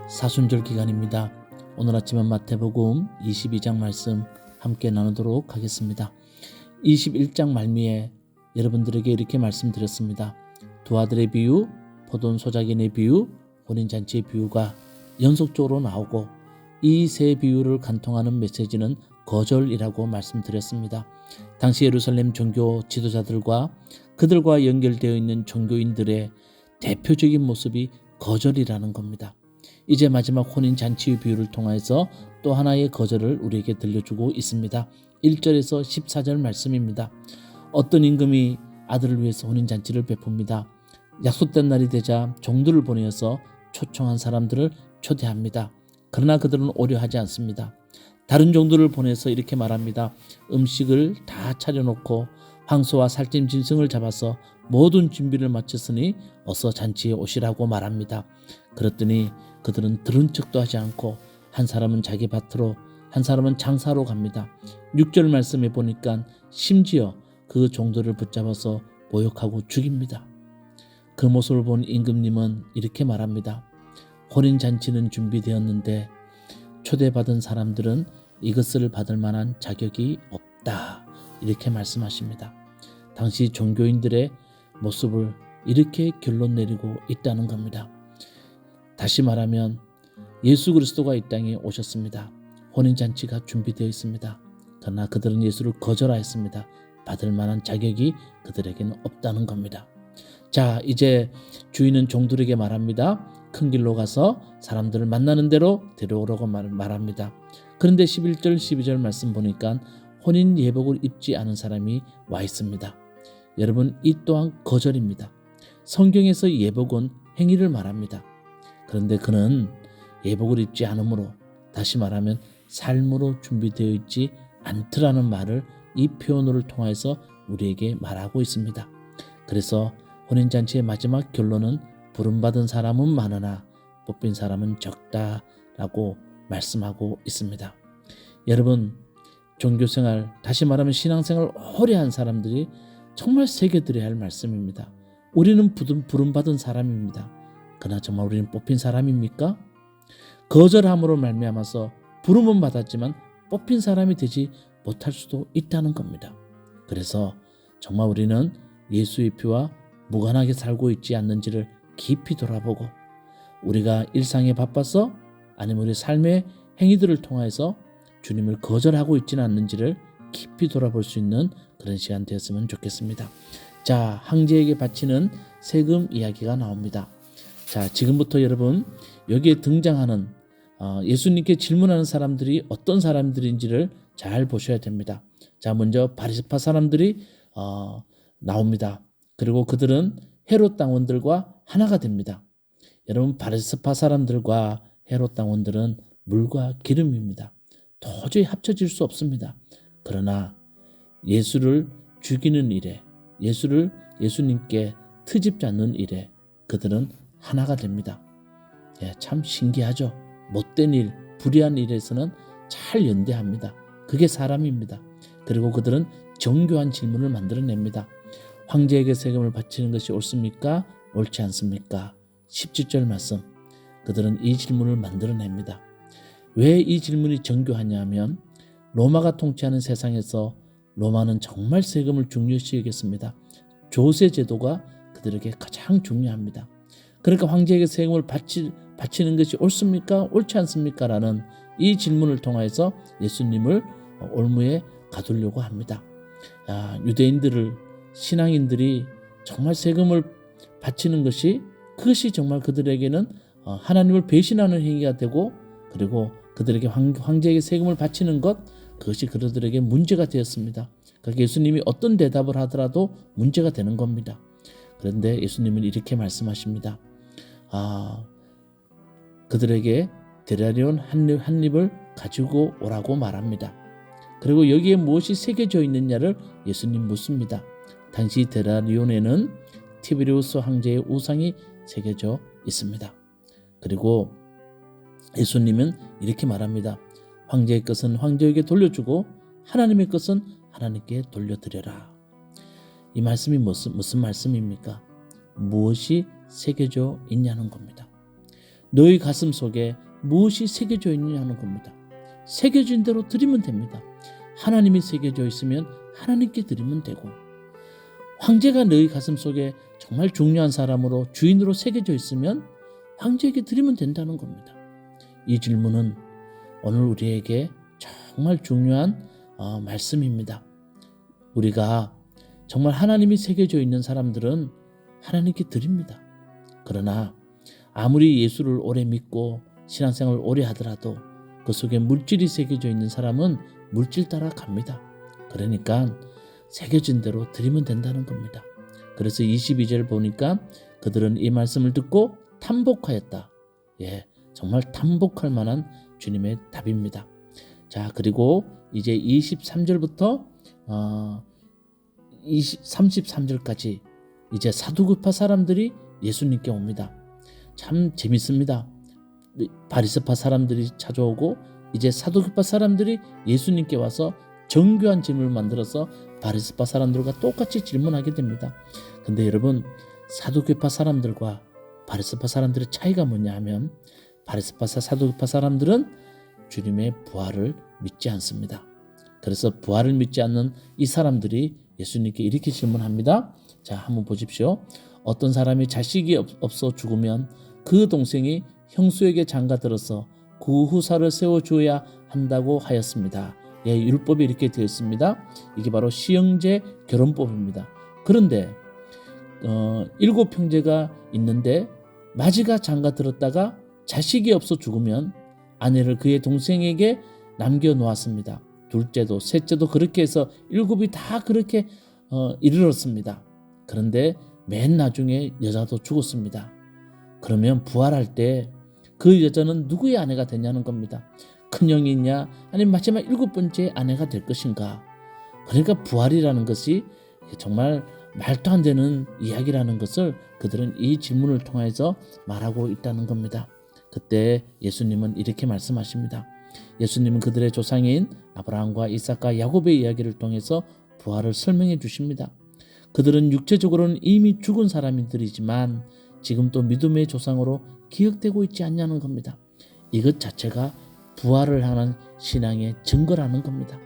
사순절 기간입니다. 오늘 아침은 마태복음 22장 말씀 함께 나누도록 하겠습니다. 21장 말미에 여러분들에게 이렇게 말씀드렸습니다. 두 아들의 비유, 포도원 소작인의 비유, 혼인잔치의 비유가 연속적으로 나오고 이 세 비유를 간통하는 메시지는 거절이라고 말씀드렸습니다. 당시 예루살렘 종교 지도자들과 그들과 연결되어 있는 종교인들의 대표적인 모습이 거절이라는 겁니다. 이제 마지막 혼인잔치의 비유를 통해서 또 하나의 거절을 우리에게 들려주고 있습니다. 1절에서 14절 말씀입니다. 어떤 임금이 아들을 위해서 혼인잔치를 베풉니다. 약속된 날이 되자 종들을 보내어서 초청한 사람들을 초대합니다. 그러나 그들은 오려 하지 않습니다. 다른 종들을 보내서 이렇게 말합니다. 음식을 다 차려놓고 황소와 살찐 짐승을 잡아서 모든 준비를 마쳤으니 어서 잔치에 오시라고 말합니다. 그랬더니 그들은 들은 척도 하지 않고 한 사람은 자기 밭으로 한 사람은 장사로 갑니다. 6절 말씀에 보니까 심지어 그 종들을 붙잡아서 모욕하고 죽입니다. 그 모습을 본 임금님은 이렇게 말합니다. 혼인잔치는 준비되었는데 초대받은 사람들은 이것을 받을 만한 자격이 없다. 이렇게 말씀하십니다. 당시 종교인들의 모습을 이렇게 결론 내리고 있다는 겁니다. 다시 말하면 예수 그리스도가 이 땅에 오셨습니다. 혼인잔치가 준비되어 있습니다. 그러나 그들은 예수를 거절하였습니다. 받을 만한 자격이 그들에게는 없다는 겁니다. 자, 이제 주인은 종들에게 말합니다. 큰 길로 가서 사람들을 만나는 대로 데려오라고 말합니다. 그런데 11절 12절 말씀 보니까 혼인 예복을 입지 않은 사람이 와 있습니다. 여러분, 이 또한 거절입니다. 성경에서 예복은 행위를 말합니다. 그런데 그는 예복을 입지 않으므로, 다시 말하면 삶으로 준비되어 있지 않더라는 말을 이 표현을 통해서 우리에게 말하고 있습니다. 그래서 혼인잔치의 마지막 결론은 부름받은 사람은 많으나 뽑힌 사람은 적다라고 말씀하고 있습니다. 여러분, 종교생활, 다시 말하면 신앙생활 오래 한 사람들이 정말 새겨들어야 할 말씀입니다. 우리는 부름받은 사람입니다. 그러나 정말 우리는 뽑힌 사람입니까? 거절함으로 말미암아서 부름은 받았지만 뽑힌 사람이 되지 못할 수도 있다는 겁니다. 그래서 정말 우리는 예수의 피와 무관하게 살고 있지 않는지를 깊이 돌아보고, 우리가 일상에 바빠서 아니면 우리 삶의 행위들을 통해서 주님을 거절하고 있지는 않는지를 깊이 돌아볼 수 있는 그런 시간 되었으면 좋겠습니다. 자, 황제에게 바치는 세금 이야기가 나옵니다. 자, 지금부터 여러분 여기에 등장하는 예수님께 질문하는 사람들이 어떤 사람들인지를 잘 보셔야 됩니다. 자, 먼저 바리새파 사람들이 나옵니다. 그리고 그들은 헤롯 당원들과 하나가 됩니다. 여러분, 바리새파 사람들과 헤롯 당원들은 물과 기름입니다. 도저히 합쳐질 수 없습니다. 그러나 예수를 죽이는 일에, 예수님께 트집잡는 일에 그들은 하나가 됩니다. 예, 참 신기하죠. 못된 일, 불의한 일에서는 잘 연대합니다. 그게 사람입니다. 그리고 그들은 정교한 질문을 만들어냅니다. 황제에게 세금을 바치는 것이 옳습니까? 옳지 않습니까? 17절 말씀, 그들은 이 질문을 만들어냅니다. 왜 이 질문이 정교하냐 하면 로마가 통치하는 세상에서 로마는 정말 세금을 중요시 여겼습니다. 조세 제도가 그들에게 가장 중요합니다. 그러니까 황제에게 세금을 바치는 것이 옳습니까? 옳지 않습니까? 라는 이 질문을 통해서 예수님을 올무에 가두려고 합니다. 유대인들을, 신앙인들이 정말 세금을 바치는 것이, 그것이 정말 그들에게는 하나님을 배신하는 행위가 되고, 그리고 그들에게 황제에게 세금을 바치는 것, 그것이 그들에게 문제가 되었습니다. 그러니까 예수님이 어떤 대답을 하더라도 문제가 되는 겁니다. 그런데 예수님은 이렇게 말씀하십니다. 그들에게 데나리온 한 입을 가지고 오라고 말합니다. 그리고 여기에 무엇이 새겨져 있느냐를 예수님 묻습니다. 당시 데나리온에는 티베리우스 황제의 우상이 새겨져 있습니다. 그리고 예수님은 이렇게 말합니다. 황제의 것은 황제에게 돌려주고 하나님의 것은 하나님께 돌려드려라. 이 말씀이 무슨 말씀입니까? 무엇이 새겨져 있냐는 겁니다. 너희 가슴 속에 무엇이 새겨져 있느냐 하는 겁니다. 새겨진 대로 드리면 됩니다. 하나님이 새겨져 있으면 하나님께 드리면 되고, 황제가 너희 가슴 속에 정말 중요한 사람으로 주인으로 새겨져 있으면 황제에게 드리면 된다는 겁니다. 이 질문은 오늘 우리에게 정말 중요한 말씀입니다. 우리가 정말 하나님이 새겨져 있는 사람들은 하나님께 드립니다. 그러나 아무리 예수를 오래 믿고 신앙생활을 오래 하더라도 그 속에 물질이 새겨져 있는 사람은 물질 따라 갑니다. 그러니까 새겨진 대로 드리면 된다는 겁니다. 그래서 22절 보니까 그들은 이 말씀을 듣고 탐복하였다. 정말 탐복할 만한 주님의 답입니다. 자, 그리고 이제 23절부터 33절까지 이제 사두개파 사람들이 예수님께 옵니다. 참 재밌습니다. 바리새파 사람들이 찾아오고 이제 사두개파 사람들이 예수님께 와서 정교한 질문을 만들어서 바리새파 사람들과 똑같이 질문하게 됩니다. 근데 여러분, 사두개파 사람들과 바리새파 사람들의 차이가 뭐냐 하면, 바리새파 사두개파 사람들은 주님의 부활을 믿지 않습니다. 그래서 부활을 믿지 않는 이 사람들이 예수님께 이렇게 질문합니다. 자, 한번 보십시오. 어떤 사람이 자식이 없어 죽으면 그 동생이 형수에게 장가들어서 그 후사를 세워줘야 한다고 하였습니다. 율법이 이렇게 되어 있습니다. 이게 바로 시형제 결혼법입니다. 그런데 7 형제가 있는데 마지가 장가들었다가 자식이 없어 죽으면 아내를 그의 동생에게 남겨놓았습니다. 둘째도 셋째도 그렇게 해서 7이 다 그렇게 이르렀습니다. 그런데 맨 나중에 여자도 죽었습니다. 그러면 부활할 때 그 여자는 누구의 아내가 되냐는 겁니다. 큰형이냐 아니면 마지막 7번째 아내가 될 것인가. 그러니까 부활이라는 것이 정말 말도 안 되는 이야기라는 것을 그들은 이 질문을 통해서 말하고 있다는 겁니다. 그때 예수님은 이렇게 말씀하십니다. 예수님은 그들의 조상인 아브라함과 이삭과 야곱의 이야기를 통해서 부활을 설명해 주십니다. 그들은 육체적으로는 이미 죽은 사람들이지만 지금 또 믿음의 조상으로 기억되고 있지 않냐는 겁니다. 이것 자체가 부활을 하는 신앙의 증거라는 겁니다.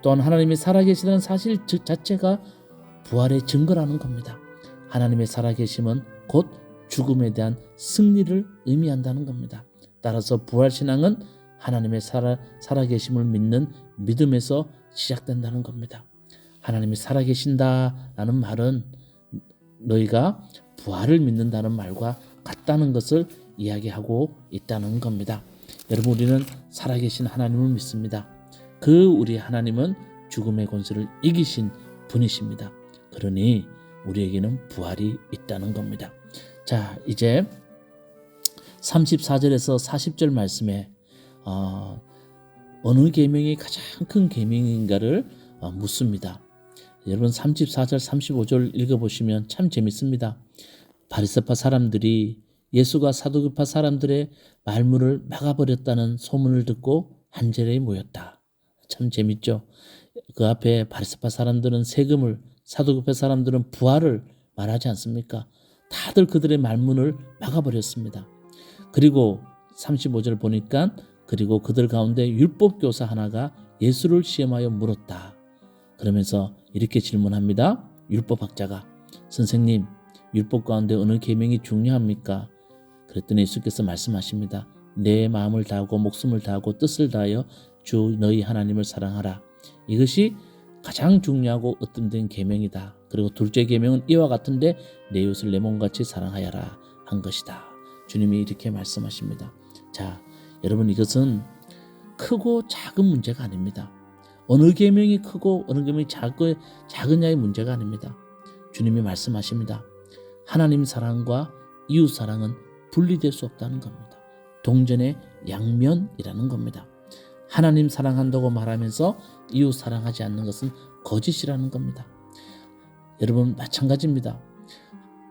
또한 하나님이 살아계시다는 사실 자체가 부활의 증거라는 겁니다. 하나님의 살아계심은 곧 죽음에 대한 승리를 의미한다는 겁니다. 따라서 부활신앙은 하나님의 살아계심을 믿는 믿음에서 시작된다는 겁니다. 하나님이 살아계신다라는 말은 너희가 부활을 믿는다는 말과 같다는 것을 이야기하고 있다는 겁니다. 여러분, 우리는 살아계신 하나님을 믿습니다. 그 우리 하나님은 죽음의 권세를 이기신 분이십니다. 그러니 우리에게는 부활이 있다는 겁니다. 자, 이제 34절에서 40절 말씀에 어느 계명이 가장 큰 계명인가를 묻습니다. 여러분, 34절 35절 읽어보시면 참 재밌습니다. 바리새파 사람들이 예수가 사두개파 사람들의 말문을 막아버렸다는 소문을 듣고 한 자리에 모였다. 참 재밌죠. 그 앞에 바리새파 사람들은 세금을, 사두개파 사람들은 부활을 말하지 않습니까? 다들 그들의 말문을 막아버렸습니다. 그리고 35절 보니까 그리고 그들 가운데 율법교사 하나가 예수를 시험하여 물었다. 그러면서 이렇게 질문합니다. 율법학자가, 선생님, 율법 가운데 어느 계명이 중요합니까? 그랬더니 예수께서 말씀하십니다. 내 마음을 다하고 목숨을 다하고 뜻을 다하여 주 너희 하나님을 사랑하라. 이것이 가장 중요하고 으뜸된 계명이다. 그리고 둘째 계명은 이와 같은데 내 이웃을 내 몸같이 사랑하여라 한 것이다. 주님이 이렇게 말씀하십니다. 자, 여러분, 이것은 크고 작은 문제가 아닙니다. 어느 계명이 크고 어느 계명이 작으냐의 문제가 아닙니다. 주님이 말씀하십니다. 하나님 사랑과 이웃 사랑은 분리될 수 없다는 겁니다. 동전의 양면이라는 겁니다. 하나님 사랑한다고 말하면서 이웃 사랑하지 않는 것은 거짓이라는 겁니다. 여러분, 마찬가지입니다.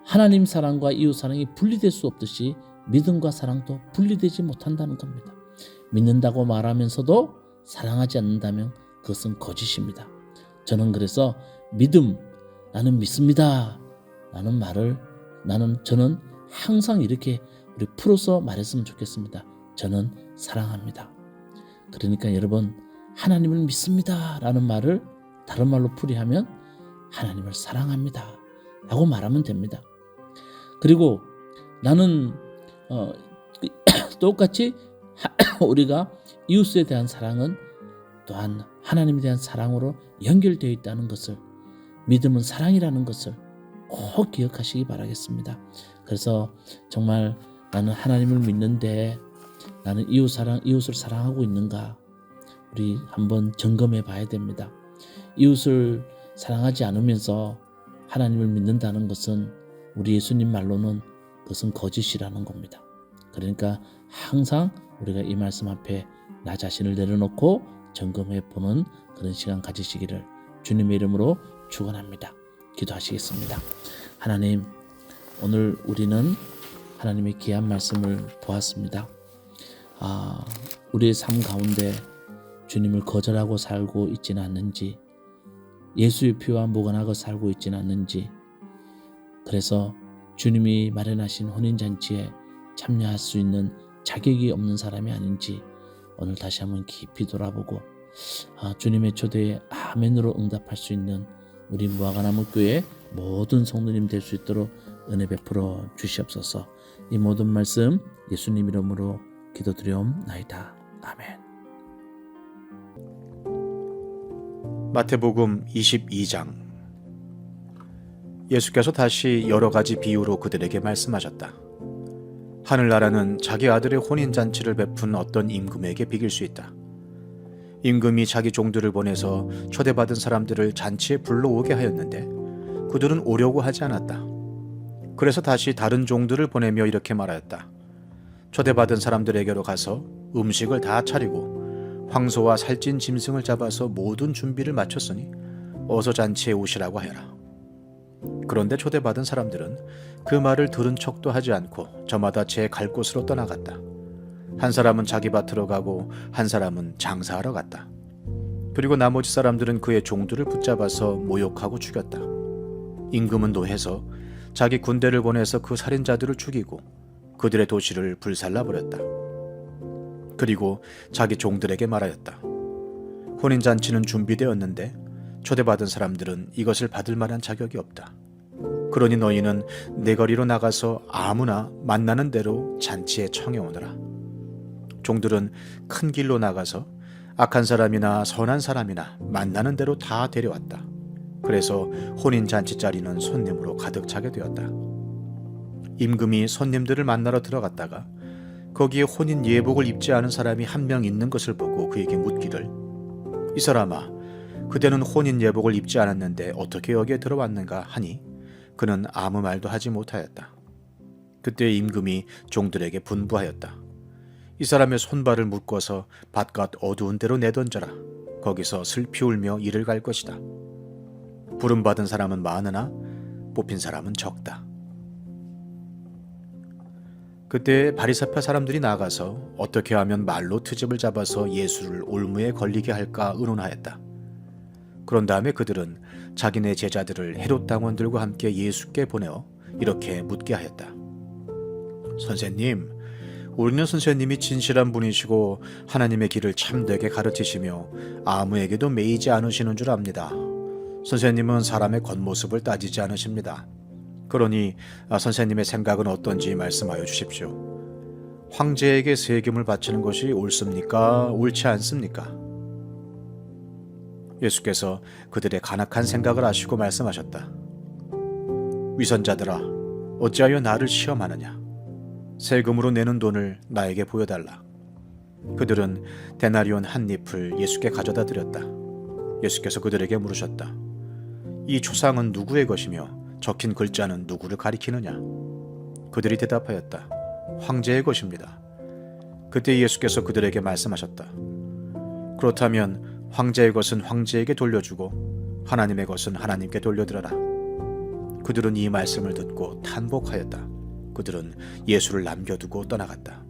하나님 사랑과 이웃 사랑이 분리될 수 없듯이 믿음과 사랑도 분리되지 못한다는 겁니다. 믿는다고 말하면서도 사랑하지 않는다면 그것은 거짓입니다. 저는 그래서 믿음, 나는 믿습니다 라는 말을 저는 항상 이렇게 우리 풀어서 말했으면 좋겠습니다. 저는 사랑합니다. 그러니까 여러분, 하나님을 믿습니다 라는 말을 다른 말로 풀이하면 하나님을 사랑합니다 라고 말하면 됩니다. 그리고 나는 똑같이 우리가 이웃에 대한 사랑은 또한 하나님에 대한 사랑으로 연결되어 있다는 것을, 믿음은 사랑이라는 것을 꼭 기억하시기 바라겠습니다. 그래서 정말 나는 하나님을 믿는데 나는 이웃을 사랑하고 있는가, 우리 한번 점검해 봐야 됩니다. 이웃을 사랑하지 않으면서 하나님을 믿는다는 것은 우리 예수님 말로는 그것은 거짓이라는 겁니다. 그러니까 항상 우리가 이 말씀 앞에 나 자신을 내려놓고 점검해 보는 그런 시간 가지시기를 주님의 이름으로 축원합니다. 기도하시겠습니다. 하나님, 오늘 우리는 하나님의 귀한 말씀을 보았습니다. 우리의 삶 가운데 주님을 거절하고 살고 있지는 않는지, 예수의 피와 무관하고 살고 있지는 않는지, 그래서 주님이 마련하신 혼인잔치에 참여할 수 있는 자격이 없는 사람이 아닌지 오늘 다시 한번 깊이 돌아보고 주님의 초대에 아멘으로 응답할 수 있는 우리 무화과나무 교회 모든 성도님 될 수 있도록 은혜 베풀어 주시옵소서. 이 모든 말씀 예수님 이름으로 기도드리옵나이다. 아멘. 마태복음 22장. 예수께서 다시 여러 가지 비유로 그들에게 말씀하셨다. 하늘나라는 자기 아들의 혼인잔치를 베푼 어떤 임금에게 비길 수 있다. 임금이 자기 종들을 보내서 초대받은 사람들을 잔치에 불러오게 하였는데 그들은 오려고 하지 않았다. 그래서 다시 다른 종들을 보내며 이렇게 말하였다. 초대받은 사람들에게로 가서 음식을 다 차리고 황소와 살찐 짐승을 잡아서 모든 준비를 마쳤으니 어서 잔치에 오시라고 하여라. 그런데 초대받은 사람들은 그 말을 들은 척도 하지 않고 저마다 제 갈 곳으로 떠나갔다. 한 사람은 자기 밭으로 가고 한 사람은 장사하러 갔다. 그리고 나머지 사람들은 그의 종들을 붙잡아서 모욕하고 죽였다. 임금은 노해서 자기 군대를 보내서 그 살인자들을 죽이고 그들의 도시를 불살라버렸다. 그리고 자기 종들에게 말하였다. 혼인잔치는 준비되었는데 초대받은 사람들은 이것을 받을 만한 자격이 없다. 그러니 너희는 내 거리로 나가서 아무나 만나는 대로 잔치에 청해오너라. 종들은 큰 길로 나가서 악한 사람이나 선한 사람이나 만나는 대로 다 데려왔다. 그래서 혼인잔치 자리는 손님으로 가득 차게 되었다. 임금이 손님들을 만나러 들어갔다가 거기에 혼인 예복을 입지 않은 사람이 한 명 있는 것을 보고 그에게 묻기를, 이 사람아, 그대는 혼인 예복을 입지 않았는데 어떻게 여기에 들어왔는가 하니 그는 아무 말도 하지 못하였다. 그때 임금이 종들에게 분부하였다. 이 사람의 손발을 묶어서 바깥 어두운 데로 내던져라. 거기서 슬피 울며 이를 갈 것이다. 부름받은 사람은 많으나 뽑힌 사람은 적다. 그때 바리새파 사람들이 나가서 어떻게 하면 말로 트집을 잡아서 예수를 올무에 걸리게 할까 의논하였다. 그런 다음에 그들은 자기네 제자들을 헤롯 당원들과 함께 예수께 보내어 이렇게 묻게 하였다. 선생님, 우리는 선생님이 진실한 분이시고 하나님의 길을 참되게 가르치시며 아무에게도 매이지 않으시는 줄 압니다. 선생님은 사람의 겉모습을 따지지 않으십니다. 그러니 선생님의 생각은 어떤지 말씀하여 주십시오. 황제에게 세금을 바치는 것이 옳습니까? 옳지 않습니까? 예수께서 그들의 간악한 생각을 아시고 말씀하셨다. 위선자들아, 어찌하여 나를 시험하느냐? 세금으로 내는 돈을 나에게 보여달라. 그들은 데나리온 한 잎을 예수께 가져다 드렸다. 예수께서 그들에게 물으셨다. 이 초상은 누구의 것이며 적힌 글자는 누구를 가리키느냐? 그들이 대답하였다. 황제의 것입니다. 그때 예수께서 그들에게 말씀하셨다. 그렇다면 황제의 것은 황제에게 돌려주고 하나님의 것은 하나님께 돌려드려라. 그들은 이 말씀을 듣고 탄복하였다. 그들은 예수를 남겨두고 떠나갔다.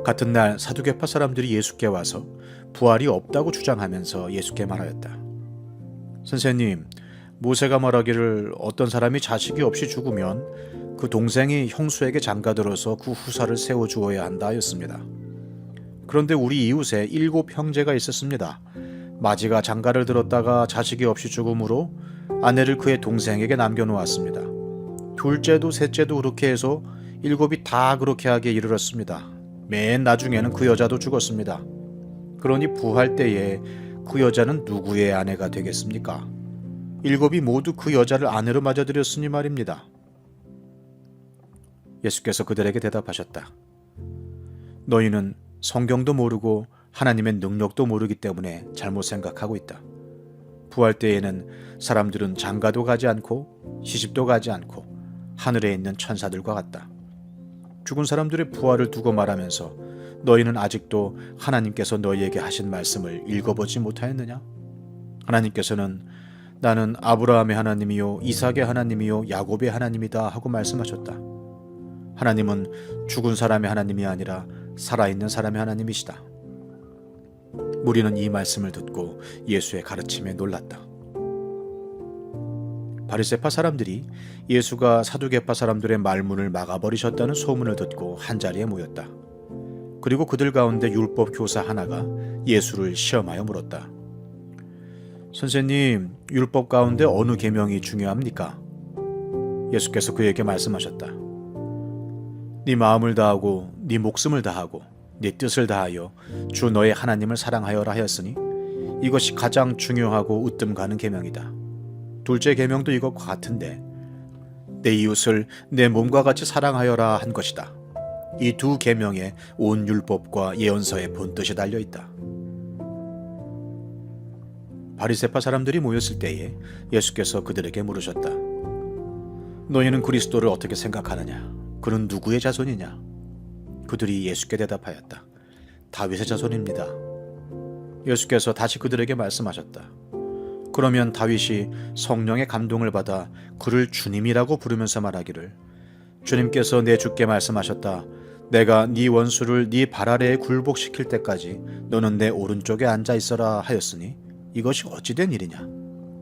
같은 날 사두개파 사람들이 예수께 와서 부활이 없다고 주장하면서 예수께 말하였다. 선생님, 모세가 말하기를 어떤 사람이 자식이 없이 죽으면 그 동생이 형수에게 장가들어서 그 후사를 세워주어야 한다 하였습니다. 그런데 우리 이웃에 7 형제가 있었습니다. 마지가 장가를 들었다가 자식이 없이 죽음으로 아내를 그의 동생에게 남겨놓았습니다. 둘째도 셋째도 그렇게 해서 7이 다 그렇게 하기에 이르렀습니다. 맨 나중에는 그 여자도 죽었습니다. 그러니 부할 때에 그 여자는 누구의 아내가 되겠습니까? 7이 모두 그 여자를 아내로 맞아들였으니 말입니다. 예수께서 그들에게 대답하셨다. 너희는 성경도 모르고 하나님의 능력도 모르기 때문에 잘못 생각하고 있다. 부활 때에는 사람들은 장가도 가지 않고 시집도 가지 않고 하늘에 있는 천사들과 같다. 죽은 사람들의 부활을 두고 말하면서 너희는 아직도 하나님께서 너희에게 하신 말씀을 읽어보지 못하였느냐? 하나님께서는 나는 아브라함의 하나님이요 이삭의 하나님이요 야곱의 하나님이다 하고 말씀하셨다. 하나님은 죽은 사람의 하나님이 아니라 살아있는 사람의 하나님이시다. 무리는 이 말씀을 듣고 예수의 가르침에 놀랐다. 바리새파 사람들이 예수가 사두개파 사람들의 말문을 막아버리셨다는 소문을 듣고 한자리에 모였다. 그리고 그들 가운데 율법 교사 하나가 예수를 시험하여 물었다. 선생님, 율법 가운데 어느 계명이 중요합니까? 예수께서 그에게 말씀하셨다. 네 마음을 다하고 네 목숨을 다하고 네 뜻을 다하여 주 너의 하나님을 사랑하여라 하였으니 이것이 가장 중요하고 으뜸 가는 계명이다. 둘째 계명도 이것과 같은데 내 이웃을 내 몸과 같이 사랑하여라 한 것이다. 이 두 계명에 온 율법과 예언서의 본뜻이 달려있다. 바리새파 사람들이 모였을 때에 예수께서 그들에게 물으셨다. 너희는 그리스도를 어떻게 생각하느냐? 그는 누구의 자손이냐? 그들이 예수께 대답하였다. 다윗의 자손입니다. 예수께서 다시 그들에게 말씀하셨다. 그러면 다윗이 성령의 감동을 받아 그를 주님이라고 부르면서 말하기를 주님께서 내 주께 말씀하셨다. 내가 네 원수를 네 발 아래에 굴복시킬 때까지 너는 내 오른쪽에 앉아 있어라 하였으니 이것이 어찌 된 일이냐?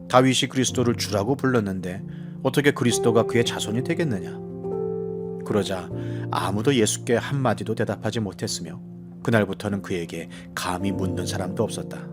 다윗이 그리스도를 주라고 불렀는데 어떻게 그리스도가 그의 자손이 되겠느냐? 그러자 아무도 예수께 한마디도 대답하지 못했으며 그날부터는 그에게 감히 묻는 사람도 없었다.